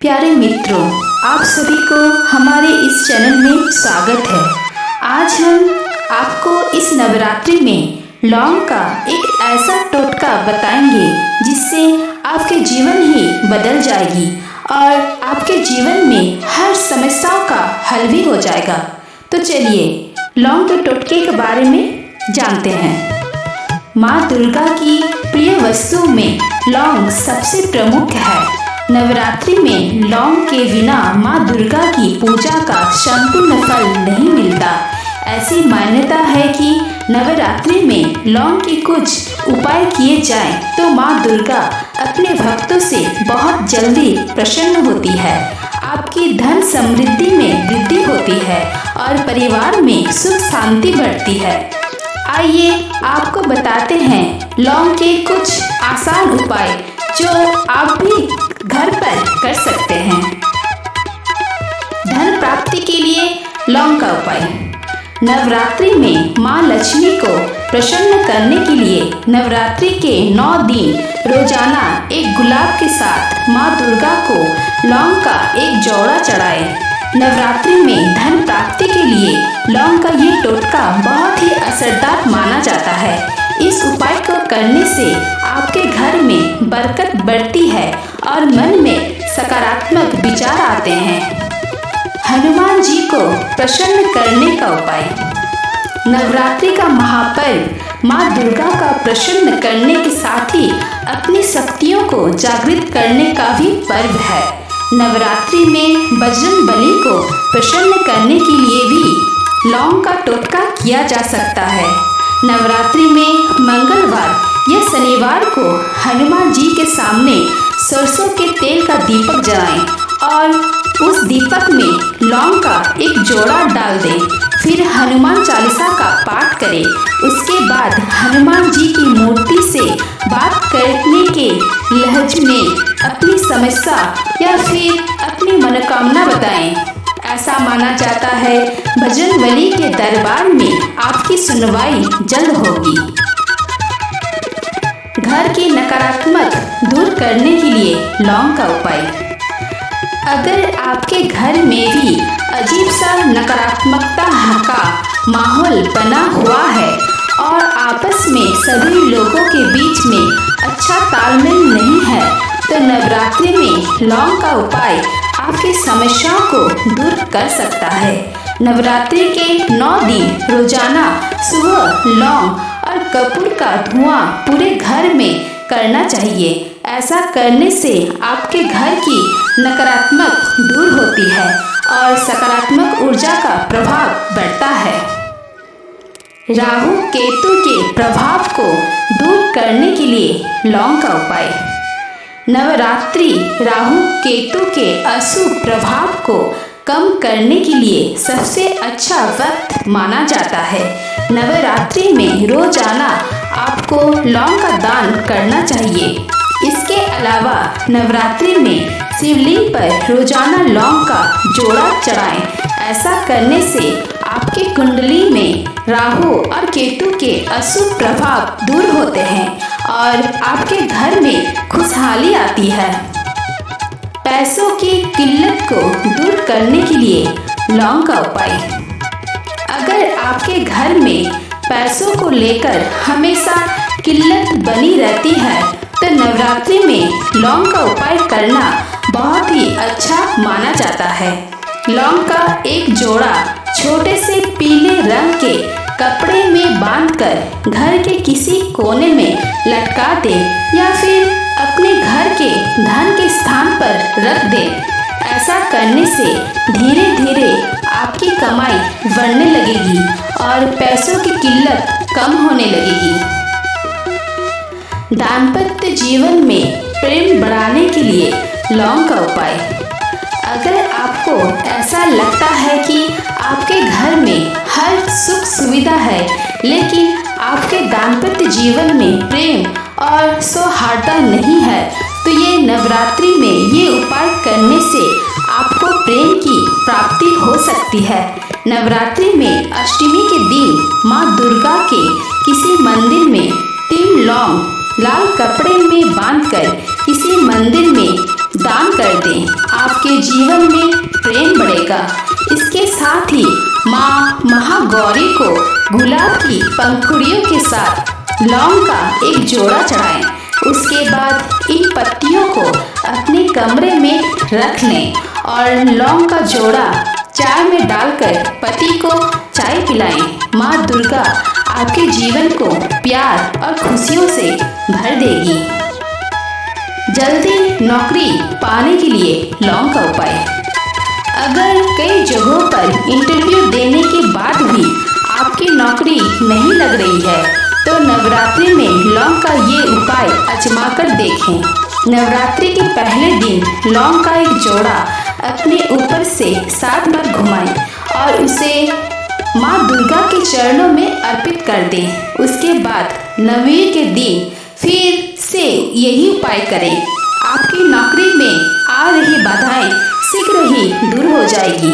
प्यारे मित्रों, आप सभी को हमारे इस चैनल में स्वागत है। आज हम आपको इस नवरात्रि में लौंग का एक ऐसा टोटका बताएंगे जिससे आपके जीवन ही बदल जाएगी और आपके जीवन में हर समस्याओं का हल भी हो जाएगा। तो चलिए लौंग के टोटके के बारे में जानते हैं। माँ दुर्गा की प्रिय वस्तु में लौंग सबसे प्रमुख है। नवरात्रि में लौंग के बिना माँ दुर्गा की पूजा का संपूर्ण फल नहीं मिलता। ऐसी मान्यता है कि नवरात्रि में लौंग के कुछ उपाय किए जाएं तो माँ दुर्गा अपने भक्तों से बहुत जल्दी प्रसन्न होती है। आपकी धन समृद्धि में वृद्धि होती है और परिवार में सुख शांति बढ़ती है। आइए आपको बताते हैं लौंग के कुछ आसान उपाय जो आप भी घर पर कर सकते हैं। धन प्राप्ति के लिए लौंग का उपाय। नवरात्रि में माँ लक्ष्मी को प्रसन्न करने के लिए नवरात्रि के 9 दिन रोजाना एक गुलाब के साथ माँ दुर्गा को लौंग का एक जोड़ा चढ़ाएं। नवरात्रि में धन प्राप्ति के लिए लौंग का ये टोटका बहुत ही असरदार माना जाता है। इस उपाय को करने से आपके घर में बरकत बढ़ती है और मन में सकारात्मक विचार आते हैं। हनुमान जी को प्रसन्न करने का उपाय। नवरात्रि का महापर्व माँ दुर्गा का प्रसन्न करने के साथ ही अपनी शक्तियों को जागृत करने का भी पर्व है। नवरात्रि में बजरंगबली को प्रसन्न करने के लिए भी लौंग का टोटका किया जा सकता है। नवरात्रि में मंगलवार या शनिवार को हनुमान जी के सामने सरसों के तेल का दीपक जलाएं और उस दीपक में लौंग का एक जोड़ा डाल दें। फिर हनुमान चालीसा का पाठ करें। उसके बाद हनुमान जी की मूर्ति से बात करने के लहजे में अपनी समस्या या फिर अपनी मनोकामना बताएं। ऐसा माना जाता है बजरंगबली के दरबार में आपकी सुनवाई जल्द होगी। घर की नकारात्मक दूर करने के लिए लौंग का उपाय। अगर आपके घर में भी अजीब सा नकारात्मकता का माहौल बना हुआ है और आपस में सभी लोगों के बीच में अच्छा तालमेल नहीं है तो नवरात्रि में लौंग का उपाय आपकी समस्याओं को दूर कर सकता है। नवरात्रि के 9 दिन रोजाना सुबह लौंग और कपूर का धुआं पूरे घर में करना चाहिए। ऐसा करने से आपके घर की नकारात्मक दूर होती है और सकारात्मक ऊर्जा का प्रभाव बढ़ता है। राहु केतु के प्रभाव को दूर करने के लिए लौंग का उपाय। नवरात्रि राहु केतु के अशुभ प्रभाव को कम करने के लिए सबसे अच्छा वक्त माना जाता है। नवरात्रि में रोजाना आपको लौंग का दान करना चाहिए। इसके अलावा नवरात्रि में शिवलिंग पर रोजाना लौंग का जोड़ा चढ़ाएं। ऐसा करने से आपके कुंडली में राहु और केतु के अशुभ प्रभाव दूर होते हैं और आपके घर में खुशहाली आती है। पैसों की किल्लत को दूर करने के लिए लौंग का उपाय। अगर आपके घर में पैसों को लेकर हमेशा किल्लत बनी रहती है तो नवरात्रि में लौंग का उपाय करना बहुत ही अच्छा माना जाता है। लौंग का एक जोड़ा छोटे से पीले रंग के कपड़े में बांधकर घर के किसी कोने में लटका दें या फिर अपने घर के धन के स्थान पर रख दें। ऐसा करने से धीरे धीरे आपकी कमाई बढ़ने लगेगी और पैसों की किल्लत कम होने लगेगी। दाम्पत्य जीवन में प्रेम बढ़ाने के लिए लौंग का उपाय। अगर आपको ऐसा लगता है कि आपके घर में हर सुख सुविधा है लेकिन आपके दाम्पत्य जीवन में प्रेम और सौहार्दता नहीं है तो ये नवरात्रि में ये उपाय करने से आपको प्रेम की प्राप्ति हो सकती है। नवरात्रि में अष्टमी के दिन माँ दुर्गा के किसी मंदिर में 3 लौंग लाल कपड़े में बांधकर किसी मंदिर में दान कर दें। आपके आपके जीवन में प्रेम बढ़ेगा। इसके साथ ही माँ महागौरी को गुलाब की पंखुड़ियों के साथ लौंग का एक जोड़ा चढ़ाएं। उसके बाद इन पत्तियों को अपने कमरे में रख लें और लौंग का जोड़ा चाय में डालकर पति को चाय पिलाएं। माँ दुर्गा आपके जीवन को प्यार और खुशियों से भर देगी। जल्दी नौकरी पाने के लिए लौंग का उपाय। अगर कई जगहों पर इंटरव्यू देने के बाद भी आपकी नौकरी नहीं लग रही है तो नवरात्रि में लौंग का ये उपाय आजमा कर देखें। नवरात्रि के पहले दिन लौंग का एक जोड़ा अपने ऊपर से 7 बार घुमाएं और उसे माँ दुर्गा के चरणों में अर्पित कर दें। उसके बाद नवमी के दिन फिर से यही उपाय करें। आपकी नौकरी में आ रही बाधाएं शीघ्र ही दूर हो जाएगी।